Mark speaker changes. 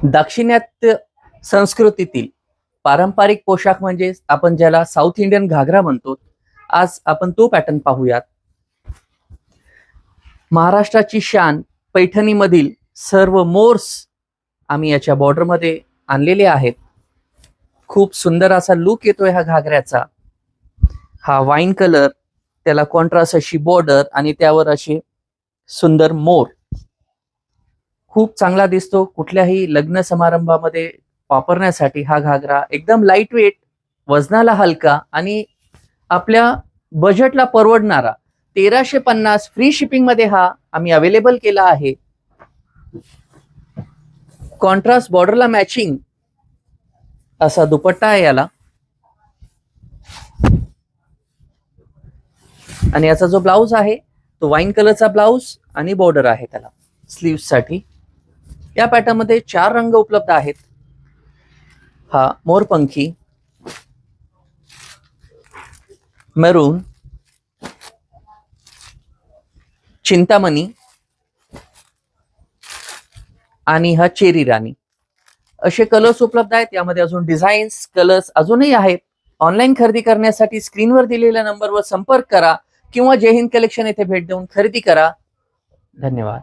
Speaker 1: दाक्षिणात्य संस्कृतीतील पारंपरिक पोशाख म्हणजे आपण ज्याला साऊथ इंडियन घागरा म्हणतो. आज आपण तो पॅटर्न पाहूयात. महाराष्ट्राची शान पैठणीमधील सर्व मोर्स आम्ही याच्या बॉर्डरमध्ये आणलेले आहेत. खूप सुंदर असा लुक येतोय ह्या घागऱ्याचा. हा वाईन कलर, त्याला कॉन्ट्रास्ट अशी बॉर्डर आणि त्यावर असे सुंदर मोर खूप चांगला दिसतो. कुठल्याही लग्न समारंभामध्ये वापरण्यासाठी हा घागरा एकदम लाईट वेट, वजनाला हलका आणि आपल्या बजेटला परवडणारा 1350 फ्री शिपिंग मध्ये हा आम्ही अवेलेबल केला आहे. कॉन्ट्रास्ट बॉर्डरला मॅचिंग असा दुपट्टा आहे याला आणि याचा जो ब्लाउज आहे तो वाईन कलरचा ब्लाउज आणि बॉर्डर आहे त्याला स्लीव्स साठी. या पॅटर्न मध्ये 4 रंग उपलब्ध आहेत. हा मोरपंखी, मरून, चिंतामणी आणि हा चेरी राणी असे कलर्स उपलब्ध आहेत. यामध्ये अजून डिझाईन्स, कलर्स अजूनही आहेत. ऑनलाईन खरेदी करण्यासाठी स्क्रीनवर दिलेल्या नंबरवर संपर्क करा किंवा जय हिंद कलेक्शन येथे भेट देऊन खरेदी करा. धन्यवाद.